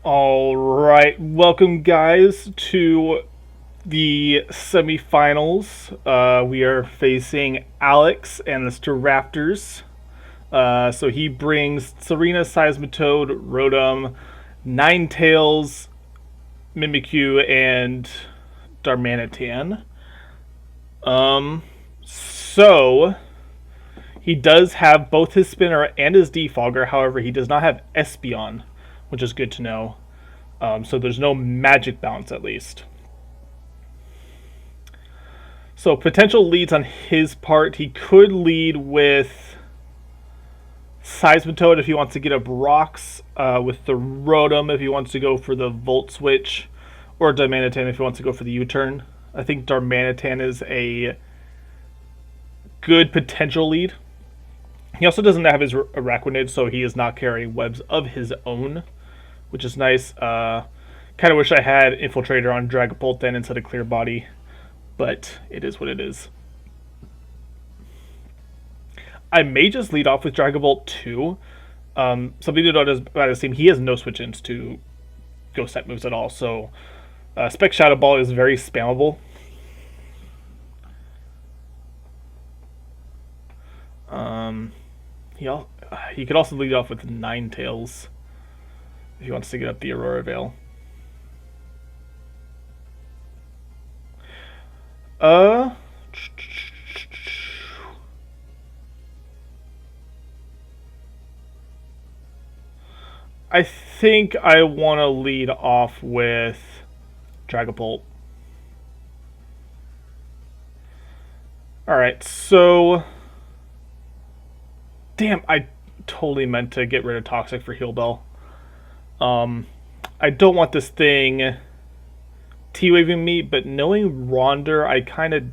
All right, welcome guys to the semifinals. We are facing Alex and Mr. Raptors. So he brings Serena, Seismitoad, Rotom, Ninetales, Mimikyu, and Darmanitan. So he does have both his spinner and his defogger. However, he does not have Espeon, which is good to know. So there's no magic bounce at least. So potential leads on his part. He could lead with Seismitoad if he wants to get up rocks, with the Rotom if he wants to go for the Volt Switch, or Darmanitan if he wants to go for the U-turn. I think Darmanitan is a good potential lead. He also doesn't have his Araquanid, so he is not carrying webs of his own, which is nice. Kind of wish I had Infiltrator on Dragapult then instead of Clear Body, but it is what it is. I may just lead off with Dragapult too. Something to note about his team, he has no switch-ins to Ghost type moves at all, so Spec Shadow Ball is very spammable. He could also lead off with Ninetales if he wants to get up the Aurora Veil. I think I want to lead off with Dragapult. Alright, so... Damn, I totally meant to get rid of Toxic for Heal Bell. I don't want this thing T-Waving me, but knowing Ronder, I kind of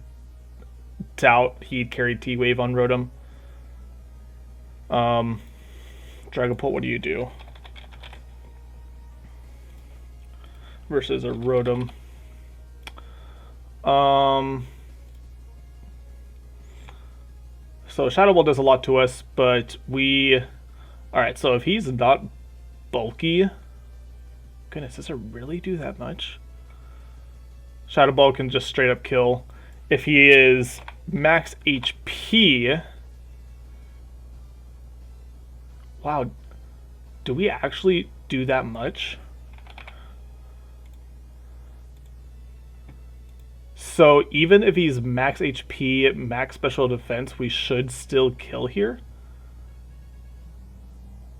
doubt he'd carry T-Wave on Rotom. Dragapult, what do you do? Versus a Rotom. So Shadow Ball does a lot to us, but we... Alright, so if he's not bulky... Goodness, does it really do that much? Shadow Ball can just straight up kill. If he is max HP... Wow, do we actually do that much? So even if he's max HP, max special defense, we should still kill here?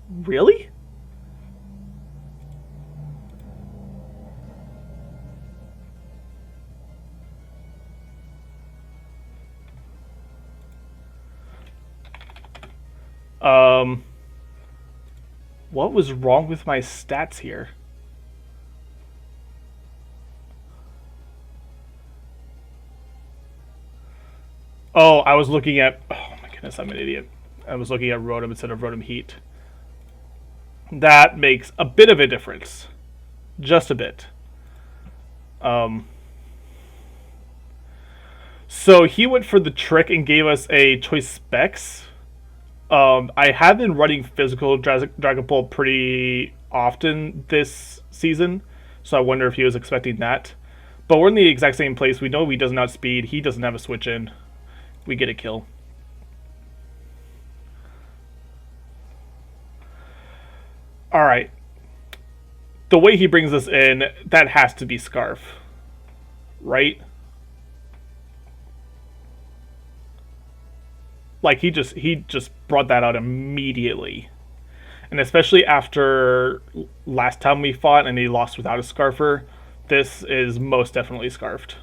Really? What was wrong with my stats here? Oh, I was looking at... Oh my goodness, I'm an idiot. I was looking at Rotom instead of Rotom Heat. That makes a bit of a difference. Just a bit. So he went for the trick and gave us a choice specs. I have been running physical Dragon Ball pretty often this season, so I wonder if he was expecting that. But we're in the exact same place. We know he doesn't outspeed. He doesn't have a switch in. We get a kill. Alright. The way he brings us in, that has to be Scarf. Right? Like, he just brought that out immediately. And especially after last time we fought and he lost without a Scarfer, this is most definitely Scarfed.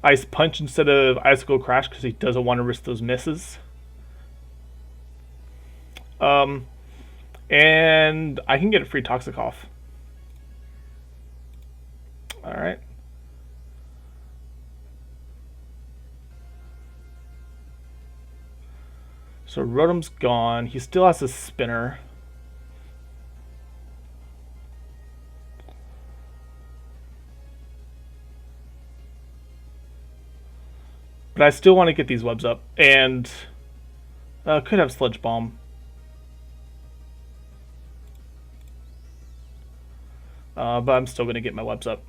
Ice Punch instead of Icicle Crash because he doesn't want to risk those misses. And I can get a free Toxic off. Alright. So Rotom's gone. He still has his spinner. But I still want to get these webs up. And could have Sludge Bomb. But I'm still going to get my webs up.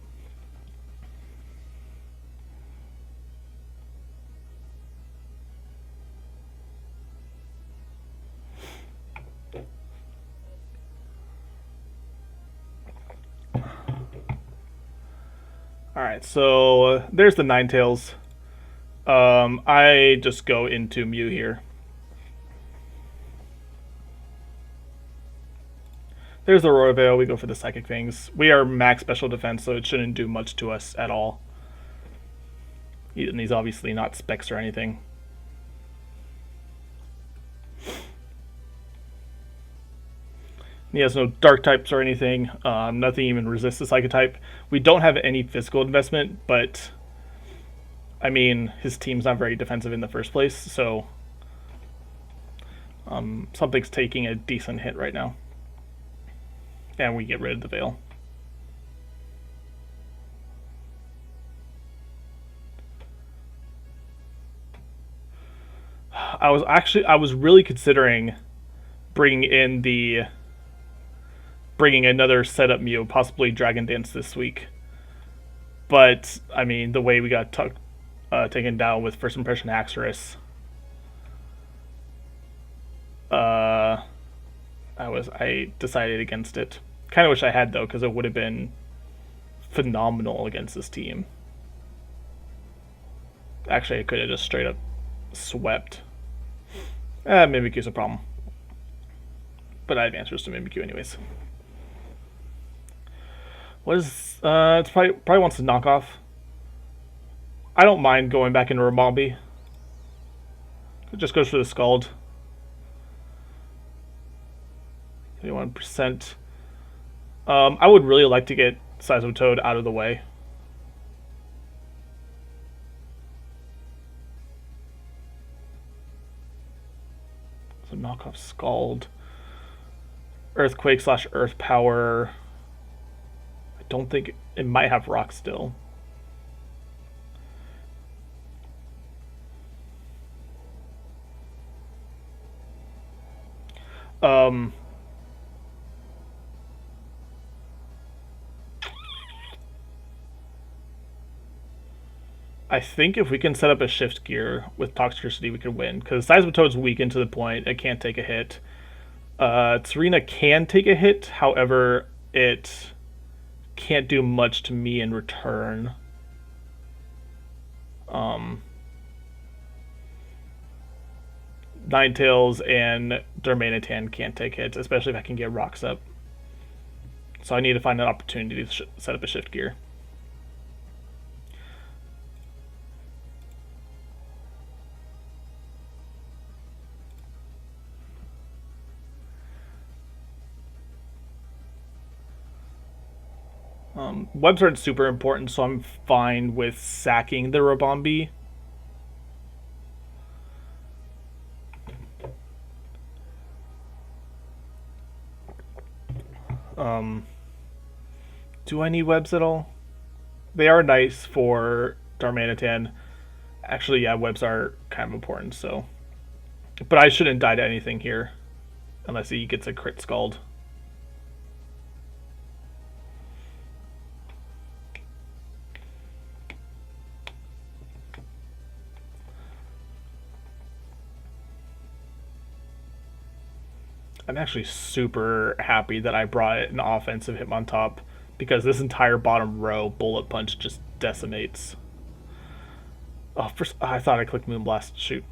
Alright, so there's the Ninetales. I just go into Mew here. There's the Aurora Veil. We go for the Psychic things. We are max special defense, so it shouldn't do much to us at all. And he's obviously not specs or anything. He has no dark types or anything. Nothing even resists the Psychic type. We don't have any physical investment, but I mean, his team's not very defensive in the first place, so something's taking a decent hit right now. And we get rid of the Veil. I was really considering bringing another setup Mew, possibly Dragon Dance this week. But I mean, the way we got taken down with First Impression Haxorus, I decided against it. Kind of wish I had though, because it would have been phenomenal against this team. Actually, I could have just straight up swept. Mimikyu's a problem, but I have answers to Mimikyu anyways. What is it's probably wants to knock off. I don't mind going back into Ramambi. It just goes for the Scald. 21%. I would really like to get Seismitoad out of the way. So knock off Scald. Earthquake / Earth Power. I don't think it might have Rock still. I think if we can set up a shift gear with Toxicity, we could win. Because Seismitoad's weakened to the point it can't take a hit. Tserena can take a hit, however, it can't do much to me in return. Ninetales and Darmanitan can't take hits, especially if I can get rocks up. So I need to find an opportunity to set up a shift gear. Webs aren't super important, so I'm fine with sacking the Rabombi. Do I need webs at all? They are nice for Darmanitan. Actually, yeah, webs are kind of important, so. But I shouldn't die to anything here. Unless he gets a crit Scald. I'm actually super happy that I brought an offensive Hitmontop, because this entire bottom row Bullet Punch just decimates. Oh, first I thought I clicked Moonblast. Shoot.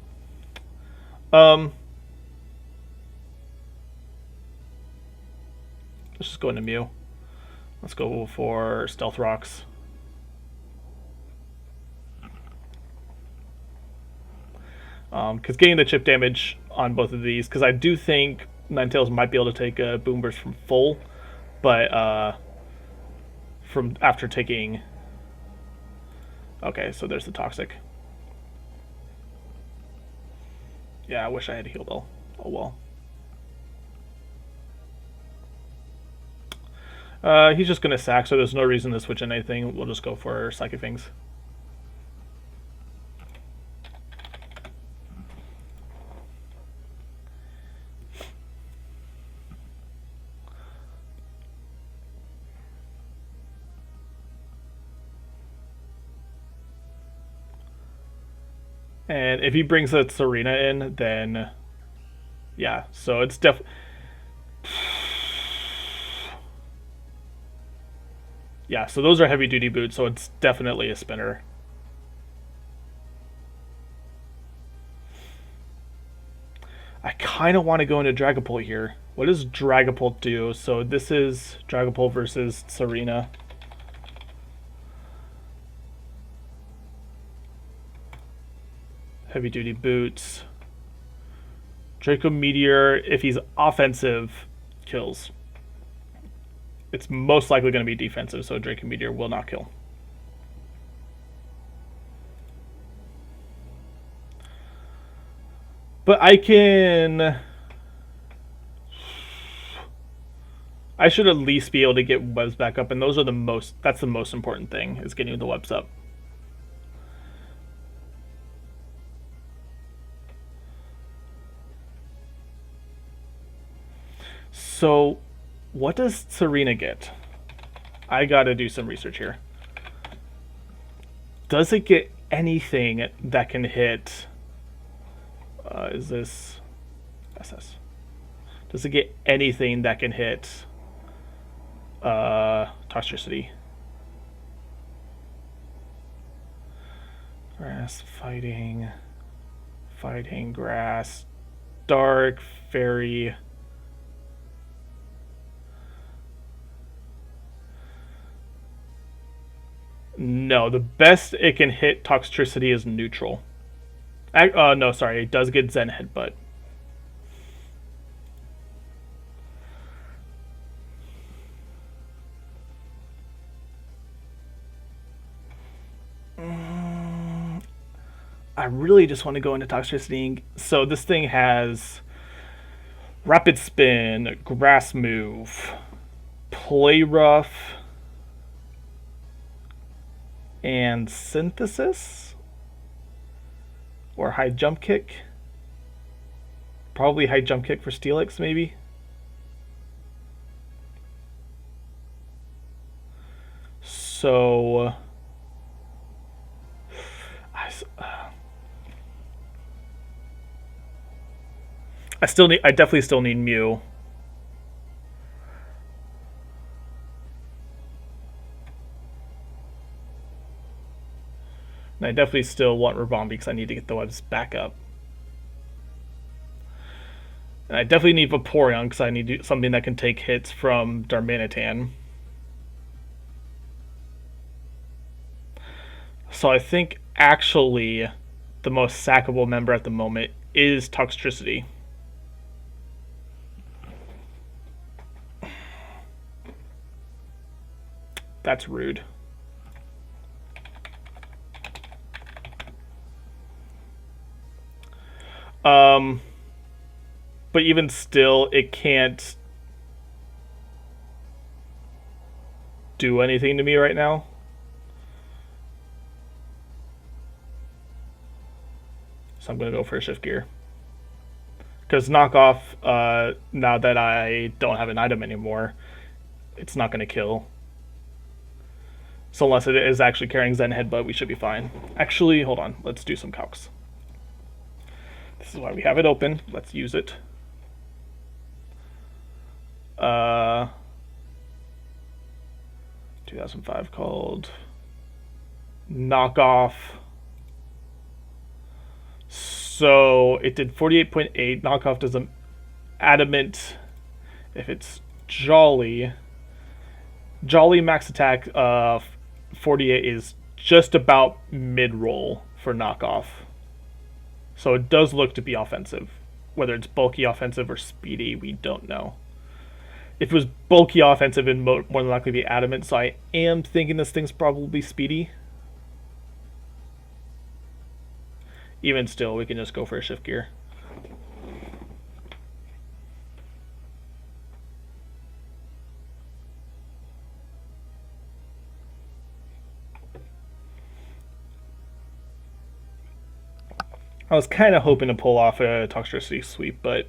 Let's just go into Mew. Let's go for Stealth Rocks. Because getting the chip damage on both of these, because I do think Ninetales might be able to take a Boom Burst from full, but from after taking. Okay, so there's the Toxic. Yeah, I wish I had Heal Bell. Oh well. He's just gonna sack, so there's no reason to switch in anything. We'll just go for Psychic Things. And if he brings a Serena in, then yeah. So it's yeah. So those are heavy duty boots. So it's definitely a spinner. I kind of want to go into Dragapult here. What does Dragapult do? So this is Dragapult versus Serena. Heavy duty boots. Draco Meteor, if he's offensive, kills. It's most likely going to be defensive, so Draco Meteor will not kill. But I should at least be able to get webs back up, and that's the most important thing, is getting the webs up. So, what does Serena get? I gotta do some research here. Does it get anything that can hit? Is this SS? Does it get anything that can hit Toxtricity? Grass, fighting, grass, dark, fairy. No, the best it can hit Toxtricity is neutral. No, sorry, it does get Zen Headbutt. I really just want to go into Toxtricity. So this thing has Rapid Spin, Grass Move, Play Rough, and Synthesis? Or High Jump Kick? Probably High Jump Kick for Steelix, maybe? So... I definitely still need Mew. And I definitely still want Rabombi because I need to get the webs back up. And I definitely need Vaporeon because I need something that can take hits from Darmanitan. So I think actually the most sackable member at the moment is Toxtricity. That's rude. But even still, it can't do anything to me right now. So I'm going to go for a Shift Gear. Because Knockoff, now that I don't have an item anymore, it's not going to kill. So unless it is actually carrying Zen Headbutt, we should be fine. Actually, hold on. Let's do some calcs. This is why we have it open. Let's use it. 2005 called Knockoff. So it did 48.8. Knockoff does an Adamant. If it's Jolly max attack 48 is just about mid-roll for Knockoff. So it does look to be offensive. Whether it's bulky offensive or speedy, we don't know. If it was bulky offensive, it'd more than likely be Adamant, so I am thinking this thing's probably speedy. Even still, we can just go for a Shift Gear. I was kind of hoping to pull off a Toxtricity sweep, but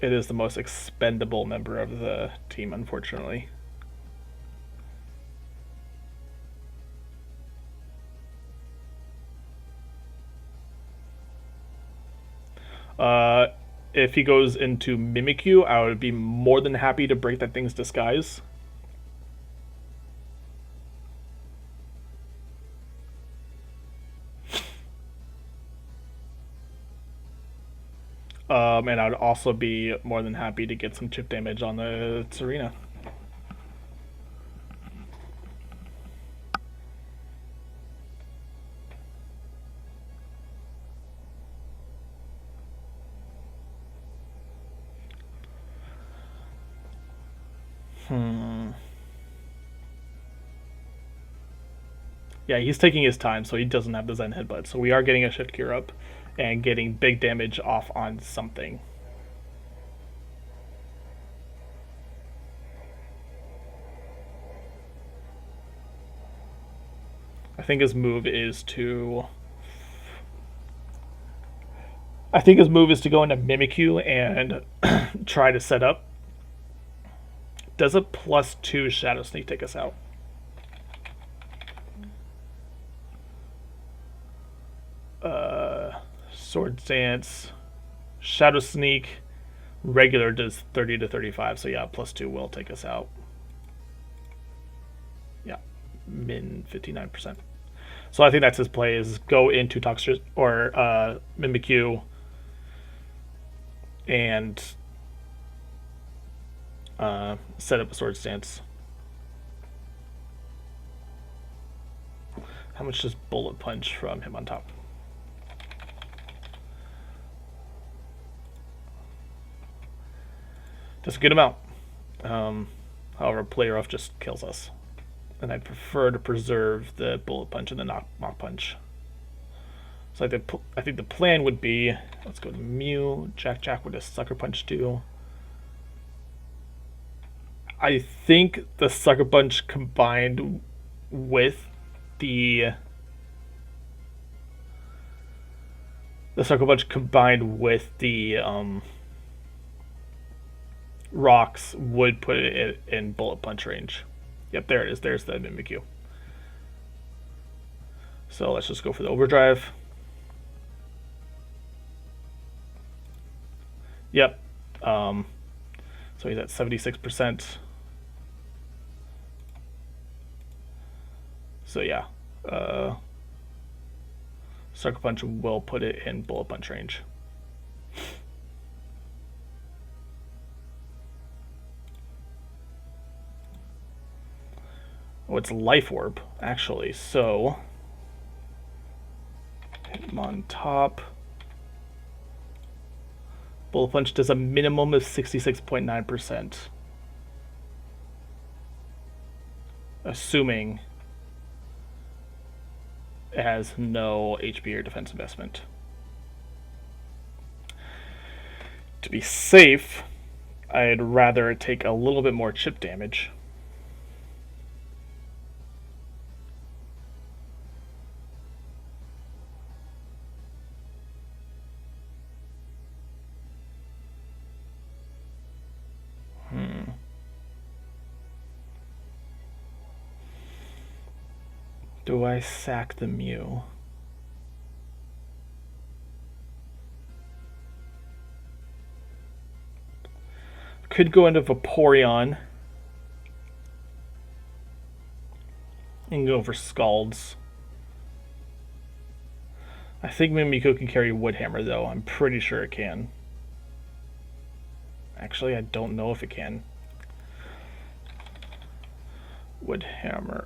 it is the most expendable member of the team, unfortunately. Uh, if he goes into Mimikyu, I would be more than happy to break that thing's disguise. And I would also be more than happy to get some chip damage on the Serena. Yeah, he's taking his time, so he doesn't have the Zen Headbutt. So we are getting a Shift Gear up and getting big damage off on something. I think his move is to go into Mimikyu and try to set up. Does a +2 Shadow Sneak take us out? Sword Dance, Shadow Sneak, regular does 30 to 35, so yeah, +2 will take us out. Yeah, min 59%. So I think that's his play: is go into Toxic or Mimikyu and set up a Sword Stance. How much does Bullet Punch from him on top? Just a good amount. However, Play Rough just kills us. And I'd prefer to preserve the Bullet Punch and the Mach Punch. So I think the plan would be, let's go to Mew, Jack, what does Sucker Punch do? I think the Sucker Punch combined with the rocks would put it in Bullet Punch range. Yep, there it is. There's the Mimikyu. So let's just go for the Overdrive. Yep. So he's at 76%. So yeah. Sucker Punch will put it in Bullet Punch range. Oh, it's Life Orb, actually. So, hit him on top. Bullet Punch does a minimum of 66.9%. Assuming it has no HP or defense investment. To be safe, I'd rather take a little bit more chip damage. Do I sack the Mew? Could go into Vaporeon and go for Scalds. I think Mimikyu can carry Woodhammer, though. I'm pretty sure it can. Actually, I don't know if it can. Woodhammer.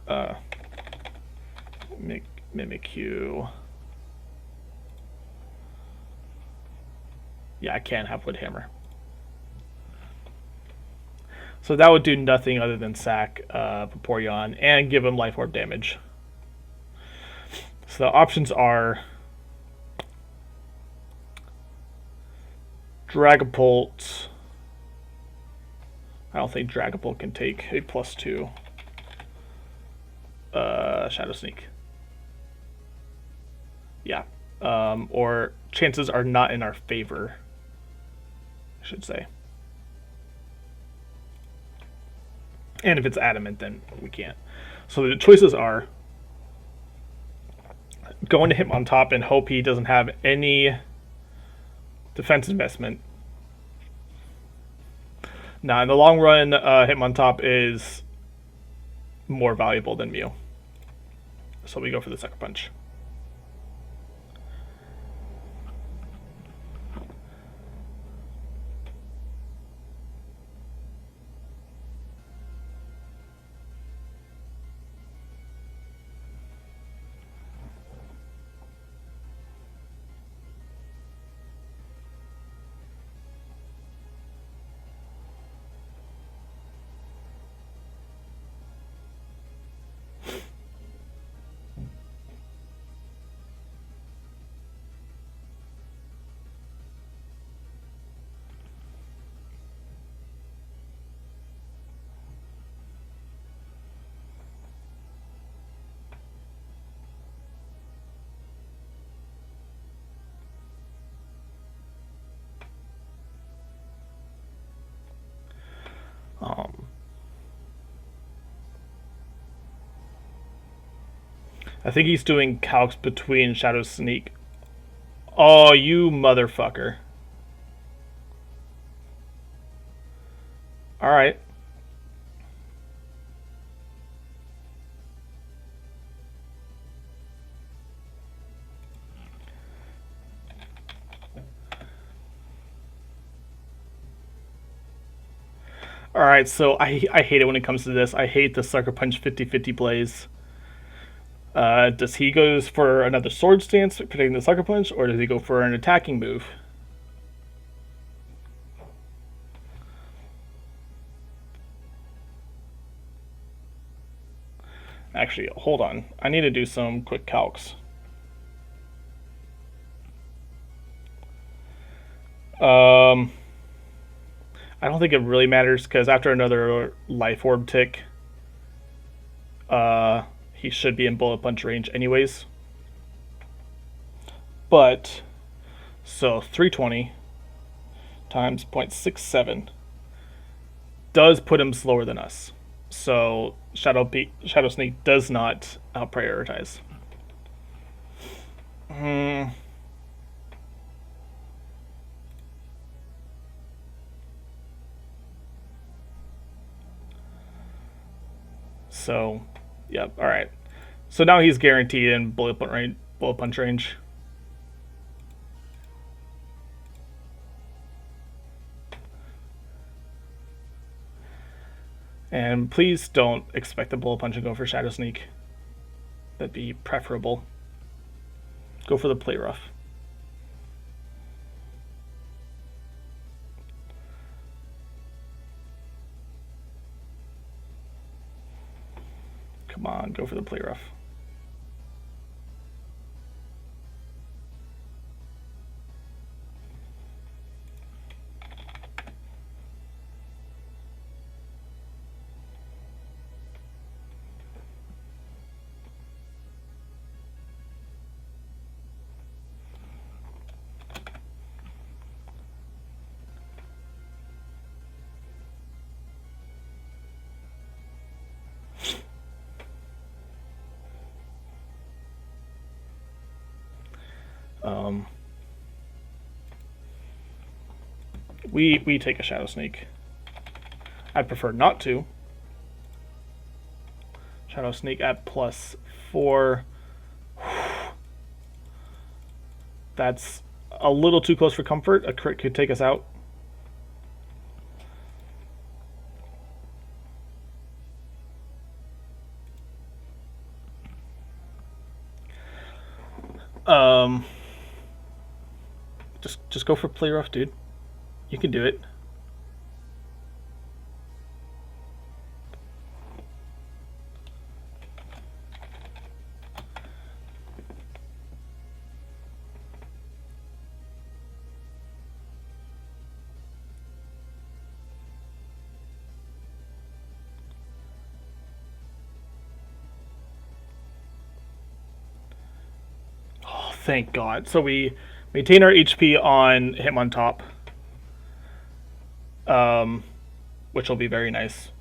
Mimikyu. Yeah, I can't have Woodhammer. So that would do nothing other than sack Vaporeon and give him Life Orb damage. So the options are Dragapult. I don't think Dragapult can take a +2 Shadow Sneak. Yeah. Or chances are not in our favor, I should say. And if it's adamant, then we can't. So the choices are going to hit him on top and hope he doesn't have any Defense investment. Now, in the long run, Hitmontop is more valuable than Mew. So we go for the Sucker Punch. I think he's doing calcs between Shadow Sneak. Oh, you motherfucker. Alright. Alright, so I hate it when it comes to this. I hate the Sucker Punch 50-50 plays. Does he goes for another Sword Stance, predicting the Sucker Punch, or does he go for an attacking move? Actually, hold on. I need to do some quick calcs. I don't think it really matters because after another Life Orb tick, he should be in Bullet Punch range anyways. But, so 320 times 0.67 does put him slower than us. So Shadow Sneak does not out prioritize. So, yep, alright. So now he's guaranteed in Bullet Punch range. And please don't expect the Bullet Punch and go for Shadow Sneak. That'd be preferable. Go for the Play Rough. Come on, go for the Play Rough. We take a Shadow Sneak. I'd prefer not to. Shadow Sneak at +4. That's a little too close for comfort. A crit could take us out. Just go for Play Rough, dude. You can do it. Oh, thank God. So we maintain our HP on Hitmontop. Which will be very nice.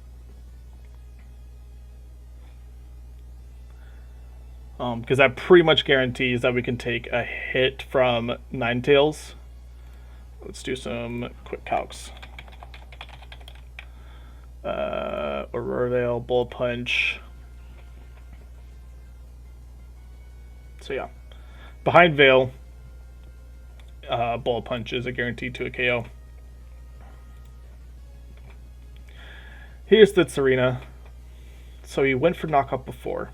Because that pretty much guarantees that we can take a hit from Ninetales Let's do some quick calcs. Aurora Veil, Bull Punch. So yeah, behind Veil, Bull Punch is a guarantee to a KO. Here's the Tsarina. So he went for knockoff before.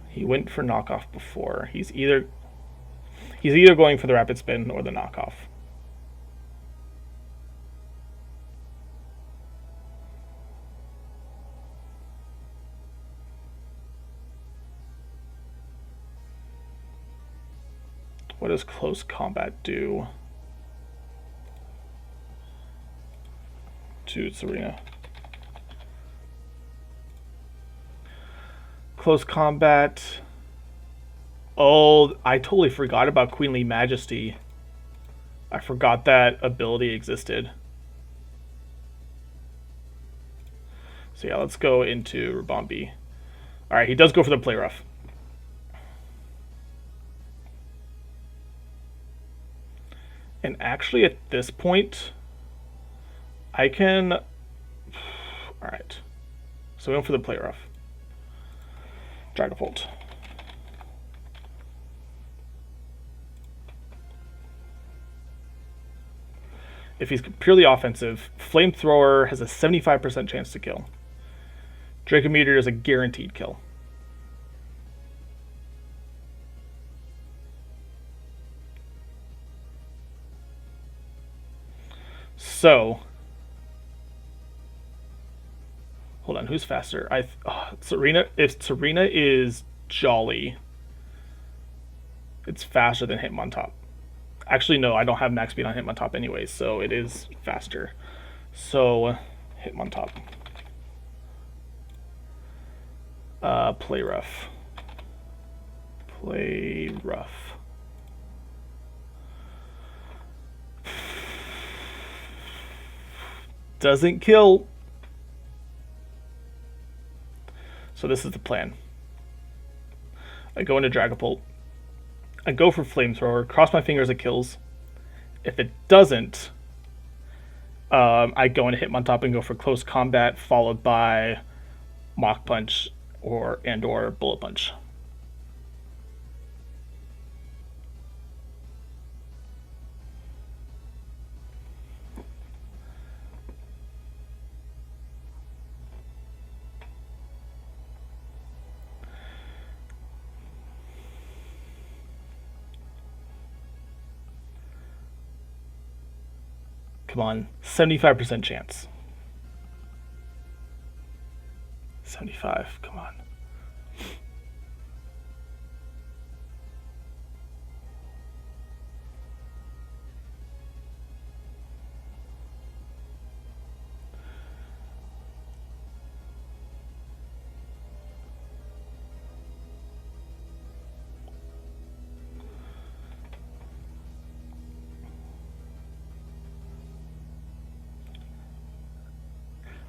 He went for knockoff before. He's either going for the rapid spin or the knockoff. What does close combat do to Tsarina? Close combat. Oh, I totally forgot about Queenly Majesty. I forgot that ability existed. So yeah, let's go into Rabambi. Alright, he does go for the play rough. And actually at this point, I can... Alright. So we went for the play rough. Dragapult. If he's purely offensive, Flamethrower has a 75% chance to kill. Dracometeor is a guaranteed kill. So, hold on, who's faster? Tsarina. If Tsarina is Jolly, it's faster than Hitmontop. Actually, no, I don't have max speed on Hitmontop anyway, so it is faster. So, Hitmontop. Play rough. Play rough. Doesn't kill. So this is the plan. I go into Dragapult. I go for Flamethrower. Cross my fingers it kills. If it doesn't, I go into Hitmontop and go for Close Combat, followed by Mach Punch or Bullet Punch. Come on, 75% chance. 75, come on.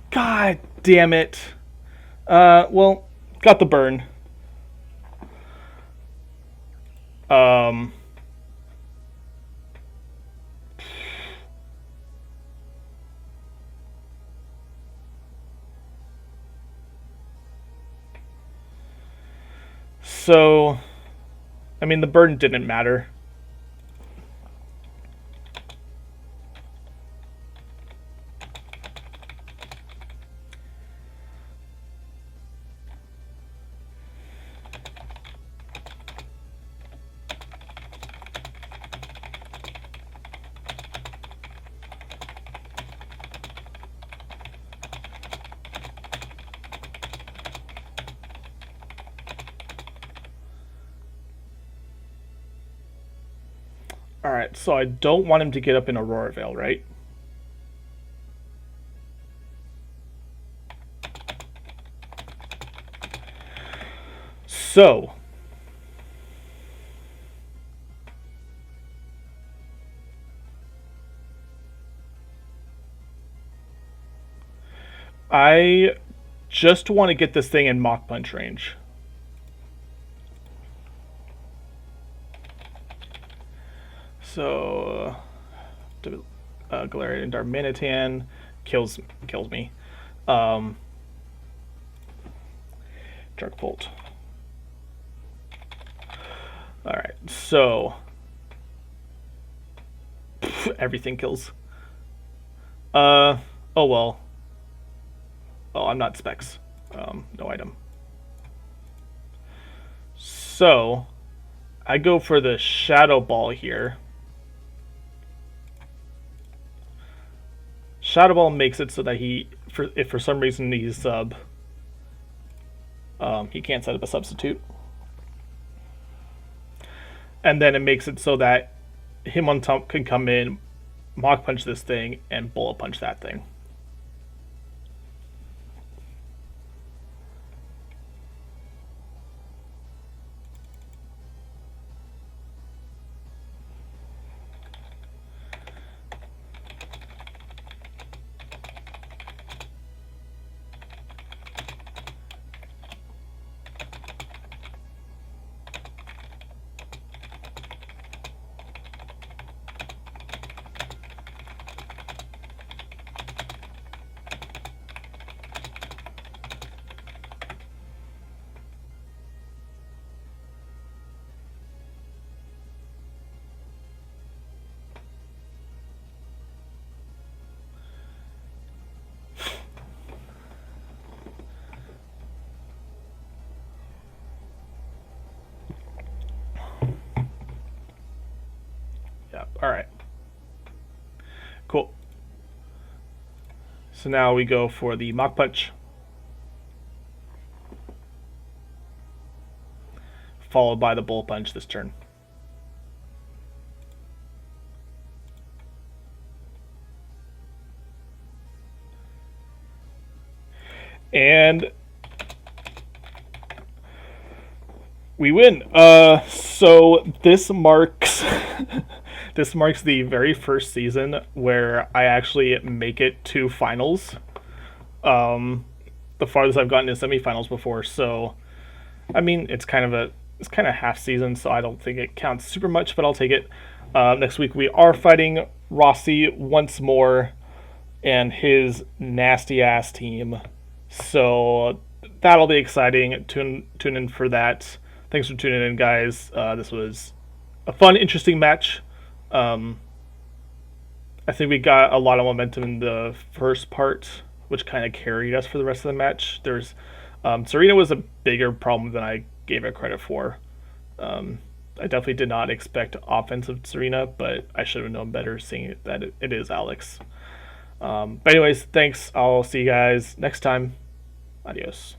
God damn it. Well, got the burn. So, I mean, the burn didn't matter. Alright, so I don't want him to get up in Aurora Veil, right? So, I just want to get this thing in Mach Punch range. So, Galarian Darmanitan kills me. Dark Bolt. Alright, so everything kills. Oh well. Oh, I'm not Specs. No item. So, I go for the Shadow Ball here. Shadow Ball makes it so that if for some reason he's sub, he can't set up a substitute. And then it makes it so that him on top can come in, Mach Punch this thing, and Bullet Punch that thing. Yeah, alright. Cool. So now we go for the Mach Punch. Followed by the Bullet Punch this turn. And we win. So this marks this marks the very first season where I actually make it to finals. The farthest I've gotten is semifinals before. So, I mean, it's kind of half season, so I don't think it counts super much, but I'll take it. Next week we are fighting Rossi once more and his nasty ass team. So that'll be exciting. Tune in for that. Thanks for tuning in, guys. This was a fun, interesting match. I think we got a lot of momentum in the first part, which kind of carried us for the rest of the match. Serena was a bigger problem than I gave it credit for. I definitely did not expect offensive Serena, but I should have known better seeing that it is Alex. But anyways, thanks. I'll see you guys next time. Adios.